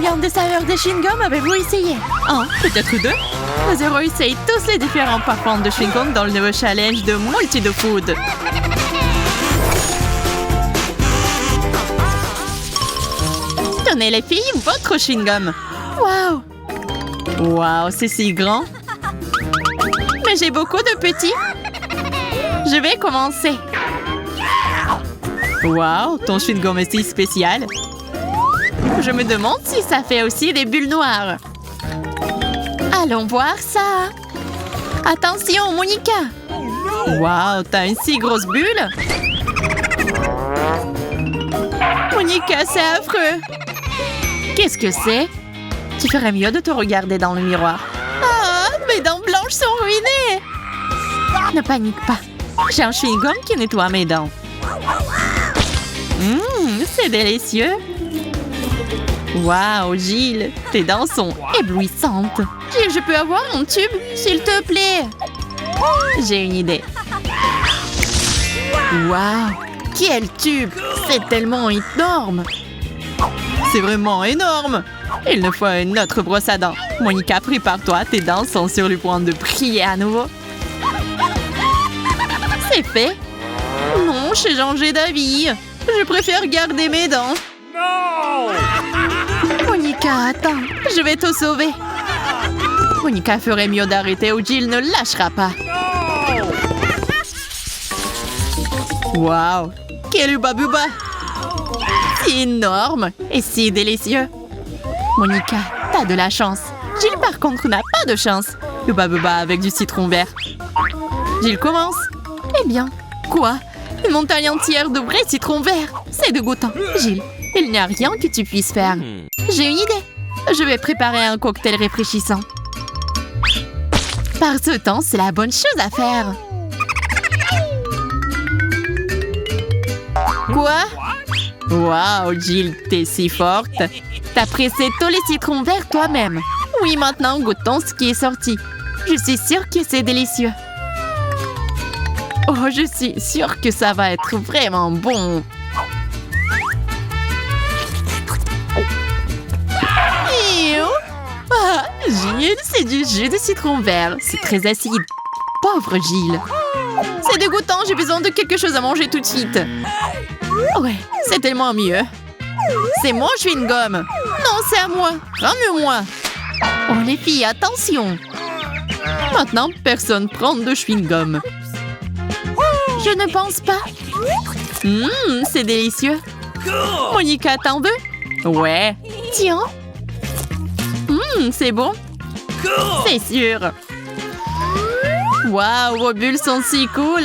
Combien de saveurs de chewing-gum avez-vous essayé? Un, peut-être deux? Nous aurons essayé tous les différents parfums de chewing-gum dans le nouveau challenge de Multi de Food. Tenez les filles, votre chewing-gum. Waouh! Waouh, c'est si grand. Mais j'ai beaucoup de petits. Je vais commencer. Waouh, ton chewing-gum est si spécial. Je me demande si ça fait aussi des bulles noires. Allons voir ça. Attention, Monica. Waouh, t'as une si grosse bulle. Monica, c'est affreux. Qu'est-ce que c'est? Tu ferais mieux de te regarder dans le miroir. Ah, mes dents blanches sont ruinées. Ne panique pas. J'ai un chewing-gum qui nettoie mes dents. C'est délicieux. Waouh, Jill, tes dents sont éblouissantes. Jill, je peux avoir mon tube, s'il te plaît? J'ai une idée. Waouh, quel tube! C'est tellement énorme. C'est vraiment énorme. Il nous faut une autre brosse à dents. Monica, prépare-toi, tes dents sont sur le point de briller à nouveau. C'est fait. Non, j'ai changé d'avis. Je préfère garder mes dents. No! Monica, attends, je vais te sauver. Monica ferait mieux d'arrêter ou Jill ne lâchera pas. Waouh, quel ubabuba! C'est énorme et si délicieux. Monica, t'as de la chance. Jill, par contre, n'a pas de chance. Ubabuba avec du citron vert. Jill commence. Eh bien, quoi? Une montagne entière de vrai citron vert. C'est dégoûtant. Jill, il n'y a rien que tu puisses faire. J'ai une idée. Je vais préparer un cocktail rafraîchissant. Par ce temps, c'est la bonne chose à faire. Quoi? Waouh, Jill, t'es si forte. T'as pressé tous les citrons verts toi-même. Oui, maintenant, goûtons ce qui est sorti. Je suis sûre que c'est délicieux. Oh, je suis sûre que ça va être vraiment bon. Ah, Jill, c'est du jus de citron vert. C'est très acide. Pauvre Jill. C'est dégoûtant, j'ai besoin de quelque chose à manger tout de suite. Ouais, c'est tellement mieux. C'est mon chewing-gum. Non, c'est à moi. Rends-le-moi. Oh, les filles, attention. Maintenant, personne prend de chewing-gum. Je ne pense pas. C'est délicieux. Monica, t'en veux? Ouais. Tiens. C'est bon. C'est sûr. Waouh, vos bulles sont si cool.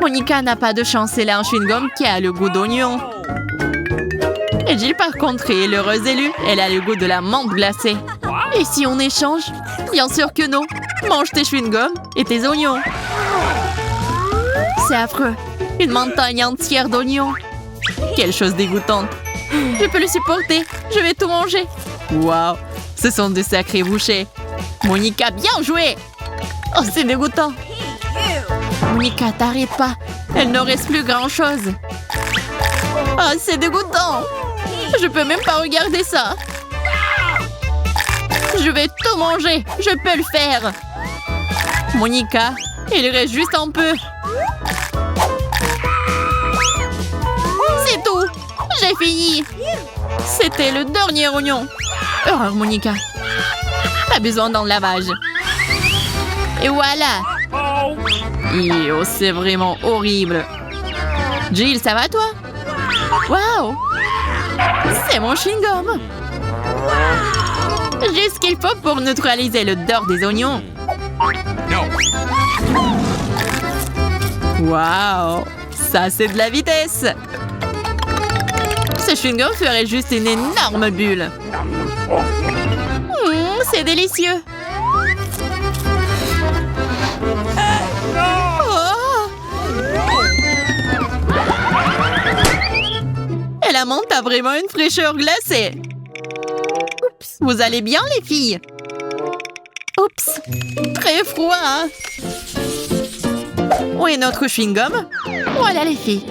Monica n'a pas de chance, elle a un chewing-gum qui a le goût d'oignon. Et Jill, par contre, est l'heureuse élue. Elle a le goût de la menthe glacée. Et si on échange? Bien sûr que non. Mange tes chewing-gums et tes oignons. C'est affreux. Une montagne entière d'oignons. Quelle chose dégoûtante. Je peux le supporter. Je vais tout manger. Waouh, ce sont de sacrés bouchées. Monica, bien joué. Oh, c'est dégoûtant. Monica, t'arrêtes pas. Elle ne reste plus grand-chose. Ah, c'est dégoûtant. Je peux même pas regarder ça. Je vais tout manger. Je peux le faire. Monica, il reste juste un peu. C'est tout. J'ai fini. C'était le dernier oignon. Horreur, Monica. T'as besoin d'un lavage. Et voilà. Oh, c'est vraiment horrible. Jill, ça va toi? Waouh! C'est mon chewing-gum. Juste ce qu'il faut pour neutraliser l'odeur des oignons. Waouh! Ça, c'est de la vitesse. Ce chewing-gum ferait juste une énorme bulle. C'est délicieux. Et la menthe a vraiment une fraîcheur glacée. Oups, vous allez bien les filles? Oups, très froid. Hein? Où est notre chewing-gum? Voilà les filles.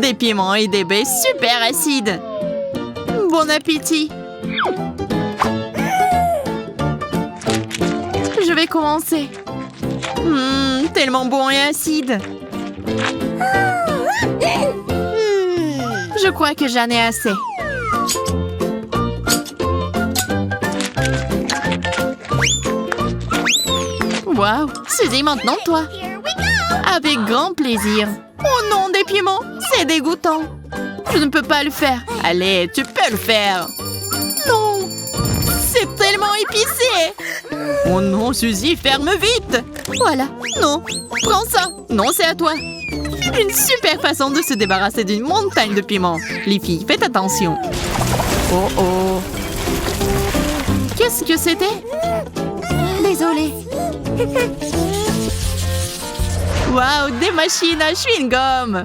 Des piments et des baies super acides. Bon appétit. Je vais commencer. Tellement bon et acide. Je crois que j'en ai assez. Waouh! Suzy, maintenant toi. Avec grand plaisir. Oh non, des piments! C'est dégoûtant. Je ne peux pas le faire. Allez, tu peux le faire. Non! C'est tellement épicé! Oh non, Suzy, ferme vite! Voilà. Non, prends ça. Non, c'est à toi. Une super façon de se débarrasser d'une montagne de piments. Les filles, faites attention. Oh oh. Qu'est-ce que c'était? Désolée. Waouh, des machines à chewing-gum.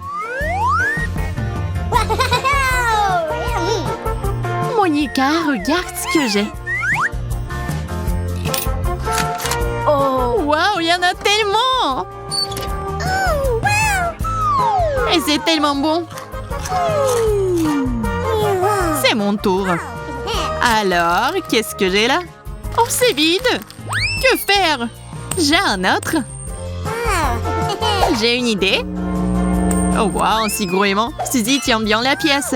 Monica, regarde ce que j'ai. Oh, waouh, il y en a tellement. Et c'est tellement bon. C'est mon tour. Alors, qu'est-ce que j'ai là? Oh, c'est vide. Que faire? J'ai un autre. J'ai une idée. Oh, waouh, si gros aimant. Suzy, tiens bien la pièce.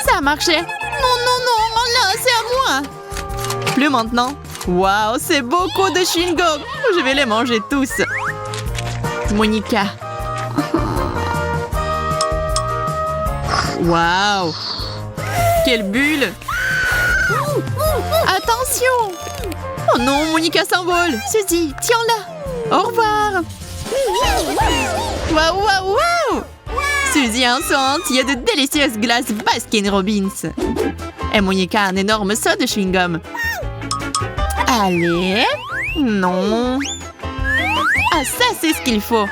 Ça a marché. Non, non, non, oh là, c'est à moi. Plus maintenant. Waouh, c'est beaucoup de chewing-gum. Je vais les manger tous. Monica. Waouh! Quelle bulle! Attention! Oh non, Monica s'envole! Suzy, tiens-la! Au revoir! Waouh, waouh, waouh! Suzy insolente, il y a de délicieuses glaces Baskin Robbins. Et Monica a un énorme seau de chewing-gum. Allez! Non! Ah, ça, c'est ce qu'il faut!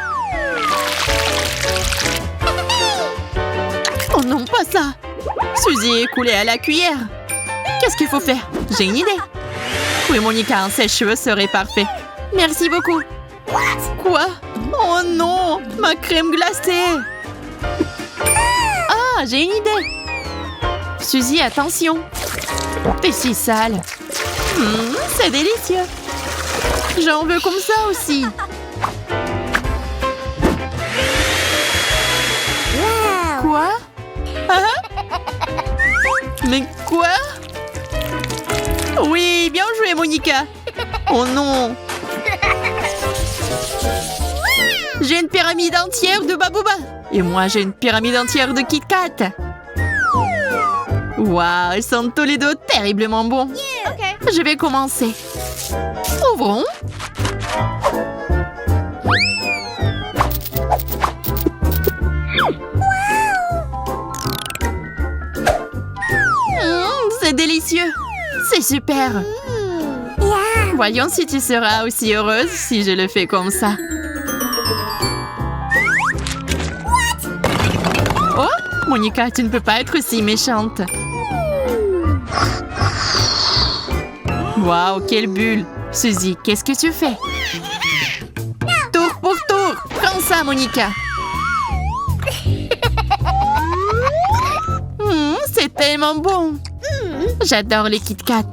Oh non, pas ça! Suzy est coulée à la cuillère. Qu'est-ce qu'il faut faire? J'ai une idée. Oui, Monica, un sèche-cheveux serait parfait. Merci beaucoup. Quoi? Oh non! Ma crème glacée! Ah, j'ai une idée. Suzy, attention. T'es si sale. C'est délicieux. J'en veux comme ça aussi. Quoi? Mais quoi? Oui, bien joué, Monica. Oh non. J'ai une pyramide entière de Babouba. Et moi, j'ai une pyramide entière de Kit Kat. Waouh, ils sont tous les deux terriblement bons. Je vais commencer. Ouvrons. C'est délicieux. C'est super. Voyons si tu seras aussi heureuse si je le fais comme ça. Oh, Monica, tu ne peux pas être si méchante. Waouh, quelle bulle. Suzy, qu'est-ce que tu fais? Tour pour tour. Prends ça, Monica. C'est tellement bon. J'adore les Kit Kat.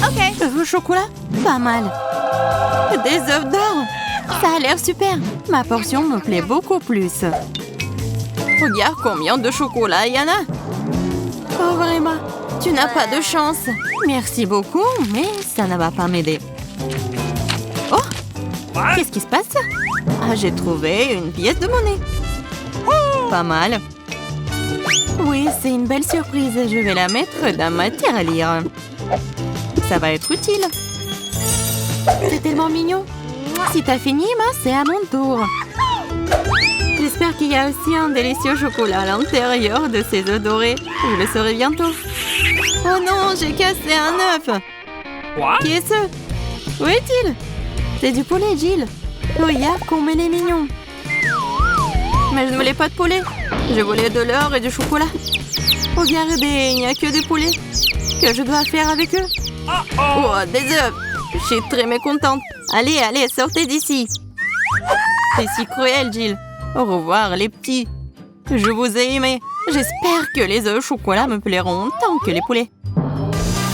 Ok. Au chocolat? Pas mal. Des œufs d'or. Ça a l'air super. Ma portion me plaît beaucoup plus. Regarde combien de chocolat il y en a. Oh vraiment, tu n'as pas de chance. Merci beaucoup, mais ça ne va pas m'aider. Oh, qu'est-ce qui se passe? Ah, j'ai trouvé une pièce de monnaie. Pas mal. Oui, c'est une belle surprise. Je vais la mettre dans ma tirelire. Ça va être utile. C'est tellement mignon. Si t'as fini, c'est à mon tour. J'espère qu'il y a aussi un délicieux chocolat à l'intérieur de ces œufs dorés. Je le saurai bientôt. Oh non, j'ai cassé un œuf. Qui est-ce? Où est-il? C'est du poulet, Jill. Regarde comme il est mignon. Mais je ne voulais pas de poulet. Je voulais de l'or et du chocolat. Regardez, il n'y a que des poulets. Que je dois faire avec eux? Oh, des œufs. Je suis très mécontente. Allez, allez, sortez d'ici. C'est si cruel, Jill. Au revoir, les petits. Je vous ai aimé. J'espère que les œufs au chocolat me plairont autant que les poulets.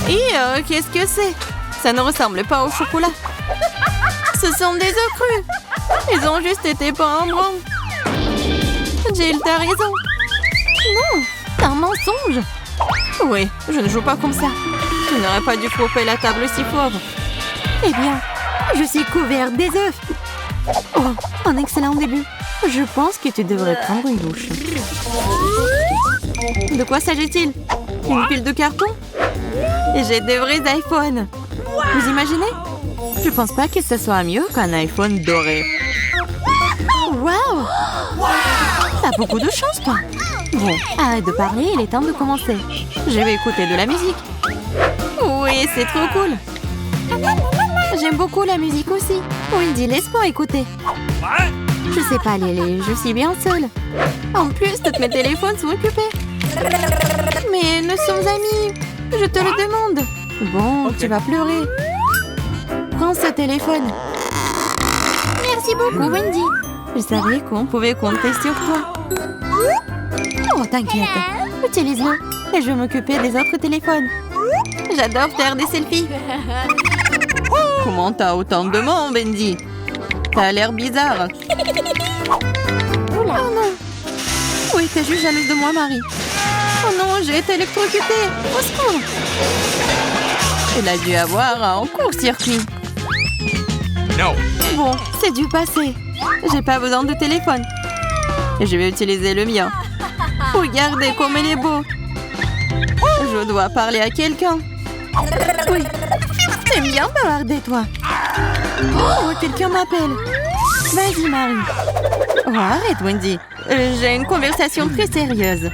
Et qu'est-ce que c'est? Ça ne ressemble pas au chocolat. Ce sont des œufs crus. Ils ont juste été peints en brun. Jill, t'as raison. Non, c'est un mensonge. Oui, je ne joue pas comme ça. Tu n'aurais pas dû frapper la table si fort. Eh bien, je suis couverte des œufs. Oh, un excellent début. Je pense que tu devrais prendre une douche. De quoi s'agit-il? Une pile de carton? J'ai des vrais iPhones. Vous imaginez? Je pense pas que ce soit mieux qu'un iPhone doré. Waouh! T'as beaucoup de chance, toi. Bon, arrête de parler, il est temps de commencer. Je vais écouter de la musique. Oui, c'est trop cool. J'aime beaucoup la musique aussi. Wendy, laisse-moi écouter. Je sais pas, Lily, je suis bien seule. En plus, tous mes téléphones sont occupés. Mais nous sommes amis. Je te le demande. Bon, tu vas pleurer. Prends ce téléphone. Merci beaucoup, Wendy. Je savais qu'on pouvait compter sur toi. Oh, t'inquiète. Utilise-le et je vais m'occuper des autres téléphones. J'adore faire des selfies. Comment t'as autant de monde, Wendy? T'as l'air bizarre. Oh non. Oui, t'es juste jalouse de moi, Marie. Oh non, j'ai été électrocutée. Au secours. Elle a dû avoir un court-circuit. Bon, c'est du passé. J'ai pas besoin de téléphone. Et je vais utiliser le mien. Regardez comme il est beau. Je dois parler à quelqu'un. Oui. T'aimes bien bavarder, toi. Oh, quelqu'un m'appelle. Vas-y, Marie. Oh, arrête, Wendy. J'ai une conversation très sérieuse.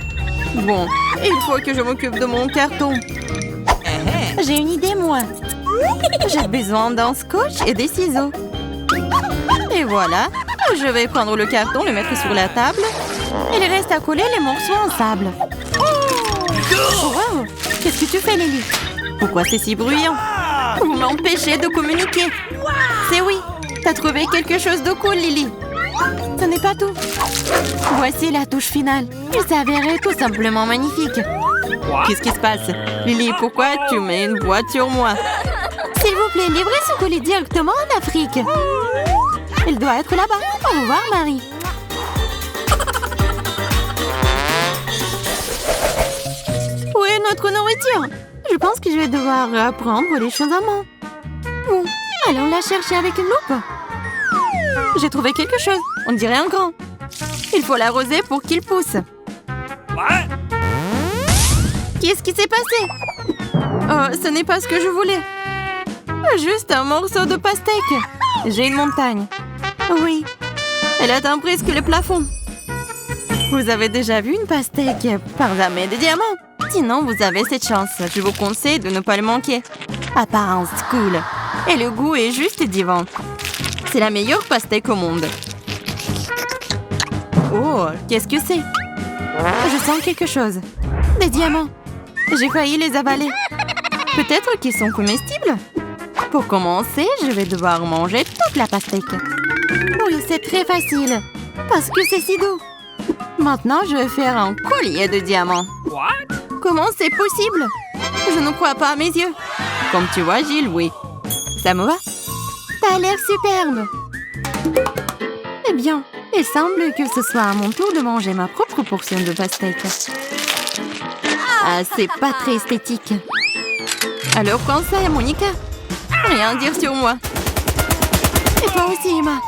Bon, il faut que je m'occupe de mon carton. J'ai une idée, moi. J'ai besoin d'un scotch et des ciseaux. Et voilà, je vais prendre le carton, le mettre sur la table. Il reste à coller les morceaux en sable. Wow! Qu'est-ce que tu fais, Lily? Pourquoi c'est si bruyant? Vous m'empêchez de communiquer. C'est oui. T'as trouvé quelque chose de cool, Lily. Ce n'est pas tout. Voici la touche finale. Il s'avérait tout simplement magnifique. Qu'est-ce qui se passe? Lily, pourquoi tu mets une boîte sur moi? S'il vous plaît, livrez ce colis directement en Afrique. Il doit être là-bas. Au revoir, Marie. Où est notre nourriture? Je pense que je vais devoir apprendre les choses à main. Bon, allons la chercher avec une loupe. J'ai trouvé quelque chose. On dirait un grand. Il faut l'arroser pour qu'il pousse. Qu'est-ce qui s'est passé? Oh, ce n'est pas ce que je voulais. Juste un morceau de pastèque. J'ai une montagne. Oui, elle atteint presque le plafond. Vous avez déjà vu une pastèque parsemée de diamants? Sinon, vous avez cette chance. Je vous conseille de ne pas le manquer. Apparence cool. Et le goût est juste divin. C'est la meilleure pastèque au monde. Oh, qu'est-ce que c'est? Je sens quelque chose. Des diamants. J'ai failli les avaler. Peut-être qu'ils sont comestibles? Pour commencer, je vais devoir manger toute la pastèque. Oui, c'est très facile. Parce que c'est si doux. Maintenant, je vais faire un collier de diamants. Comment c'est possible? Je ne crois pas à mes yeux. Comme tu vois, Jill, oui. Ça me va? T'as l'air superbe. Eh bien, il semble que ce soit à mon tour de manger ma propre portion de pastèque. Ah, c'est pas très esthétique. Alors, quand ça, Monica? Rien à dire sur moi. Et toi aussi, Emma.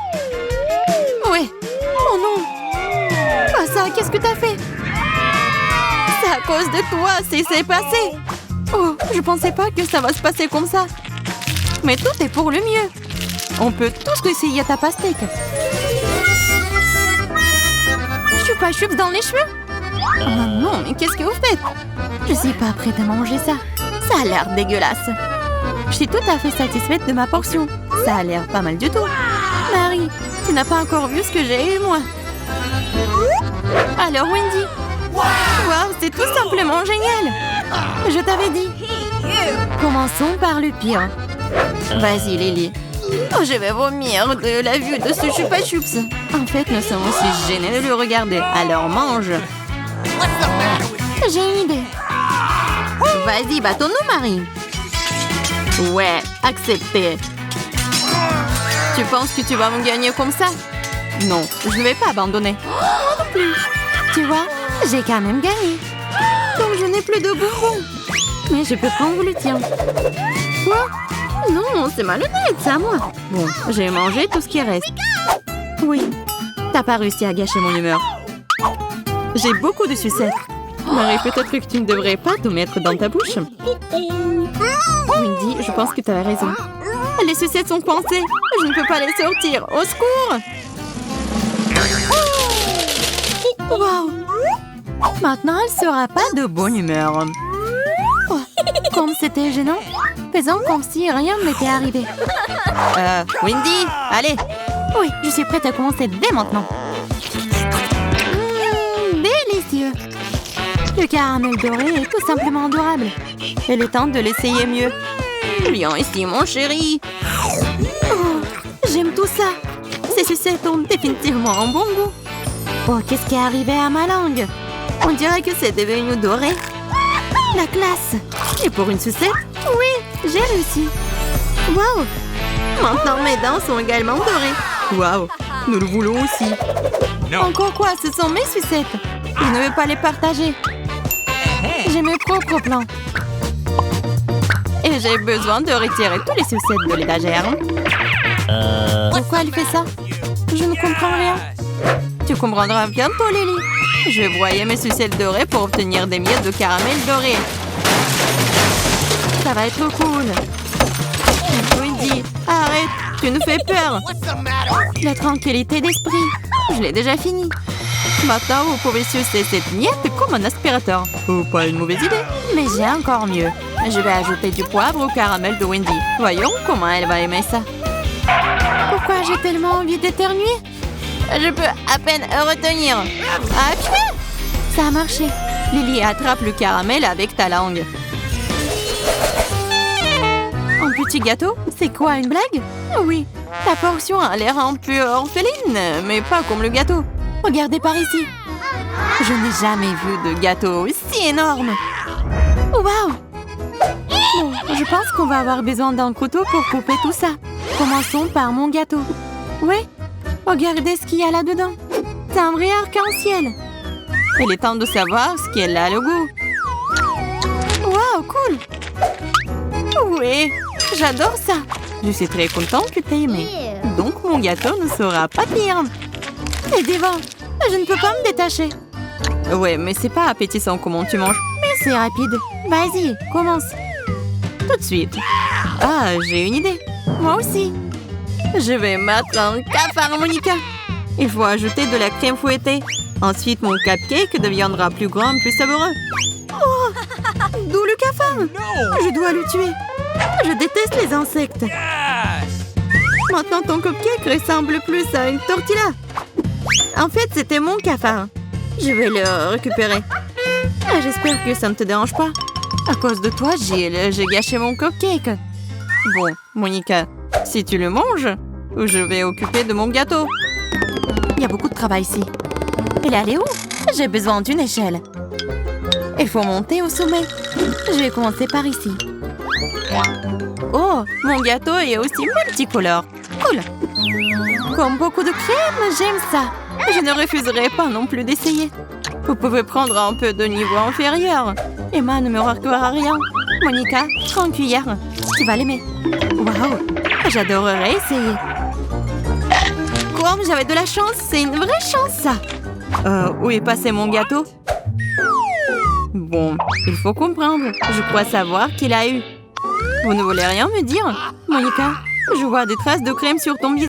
Ouais. Oh non. Ah ça, qu'est-ce que t'as fait? C'est à cause de toi, c'est passé. Oh, je pensais pas que ça va se passer comme ça. Mais tout est pour le mieux. On peut tous essayer ta pastèque. Choupa choups dans les cheveux? Oh non, mais qu'est-ce que vous faites? Je suis pas prête à manger ça. Ça a l'air dégueulasse. Je suis tout à fait satisfaite de ma portion. Ça a l'air pas mal du tout. Marie, tu n'as pas encore vu ce que j'ai eu, moi. Alors, Wendy. Wow, c'est tout simplement génial. Je t'avais dit. Commençons par le pire. Vas-y, Lily. Oh, je vais vomir de la vue de ce Chupa Chups. En fait, nous sommes aussi gênés de le regarder. Alors mange. J'ai une idée. Vas-y, battons-nous, Marie. Ouais, accepté. Tu penses que tu vas me gagner comme ça? Non, je ne vais pas abandonner. Moi non plus. Tu vois, j'ai quand même gagné. Donc je n'ai plus de bonbons. Mais je peux prendre le tien. Quoi? Non, c'est malhonnête, c'est à moi. Bon, j'ai mangé tout ce qui reste. Oui, t'as pas réussi à gâcher mon humeur. J'ai beaucoup de sucettes. Marie, peut-être que tu ne devrais pas tout mettre dans ta bouche. Wendy, je pense que tu avais raison. Les sucettes sont coincées. Je ne peux pas les sortir. Au secours! Wow! Maintenant, elle sera pas de bonne humeur. Oh, comme c'était gênant. Faisons comme si rien ne m'était arrivé. Wendy, allez! Oui, je suis prête à commencer dès maintenant. Délicieux! Le caramel doré est tout simplement adorable. Il est temps de l'essayer mieux. Viens ici, mon chéri. Oh, j'aime tout ça. Ces sucettes ont définitivement un bon goût. Oh, qu'est-ce qui est arrivé à ma langue? On dirait que c'est devenu doré. La classe. Et pour une sucette? Oui, j'ai réussi. Waouh! Maintenant, mes dents sont également dorées. Waouh! Nous le voulons aussi. Encore quoi? Ce sont mes sucettes. Je ne vais pas les partager. J'ai mes propres plans. Et j'ai besoin de retirer tous les sucettes de l'étagère. Pourquoi elle fait ça? Je ne comprends rien. Tu comprendras bientôt, Lily. Je vais broyer mes sucettes dorées pour obtenir des miettes de caramel doré. Ça va être cool. Wendy, arrête, tu nous fais peur. La tranquillité d'esprit. Je l'ai déjà fini. Maintenant, vous pouvez sucer cette miette comme un aspirateur. Oh, pas une mauvaise idée. Mais j'ai encore mieux. Je vais ajouter du poivre au caramel de Wendy. Voyons comment elle va aimer ça. Pourquoi j'ai tellement envie d'éternuer? Je peux à peine retenir. Ah, ça a marché. Lily, attrape le caramel avec ta langue. Un petit gâteau? C'est quoi, une blague? Oui. Ta portion a l'air un peu orpheline, mais pas comme le gâteau. Regardez par ici. Je n'ai jamais vu de gâteau si énorme. Waouh! Bon, je pense qu'on va avoir besoin d'un couteau pour couper tout ça. Commençons par mon gâteau. Oui, regardez ce qu'il y a là-dedans. C'est un vrai arc-en-ciel. Il est temps de savoir ce qu'elle a le goût. Waouh, cool! Oui, j'adore ça. Je suis très contente que tu aies aimé. Donc mon gâteau ne sera pas pire. Et devant, je ne peux pas me détacher. Ouais, mais c'est pas appétissant comment tu manges. Mais c'est rapide. Vas-y, commence. Tout de suite. Ah, j'ai une idée. Moi aussi. Je vais mettre un cafard, Monica. Il faut ajouter de la crème fouettée. Ensuite, mon cupcake deviendra plus grand, plus savoureux. Oh, d'où le cafard? Je dois le tuer. Je déteste les insectes. Maintenant, ton cupcake ressemble plus à une tortilla. En fait, c'était mon cafard. Je vais le récupérer. Ah, j'espère que ça ne te dérange pas. À cause de toi, Gilles, j'ai gâché mon cupcake. Bon, Monica, si tu le manges, je vais occuper de mon gâteau. Il y a beaucoup de travail ici. Elle est allée où? J'ai besoin d'une échelle. Il faut monter au sommet. Je vais commencer par ici. Oh, mon gâteau est aussi multicolore. Cool. Comme beaucoup de crème, j'aime ça. Je ne refuserai pas non plus d'essayer. Vous pouvez prendre un peu de niveau inférieur. Emma ne me remarquera rien. Monica, prends une cuillère. Tu vas l'aimer. Waouh, j'adorerais essayer. Comme j'avais de la chance, c'est une vraie chance, ça. Où est passé mon gâteau? Bon, il faut comprendre. Je crois savoir qu'il a eu. Vous ne voulez rien me dire? Monica, je vois des traces de crème sur ton visage.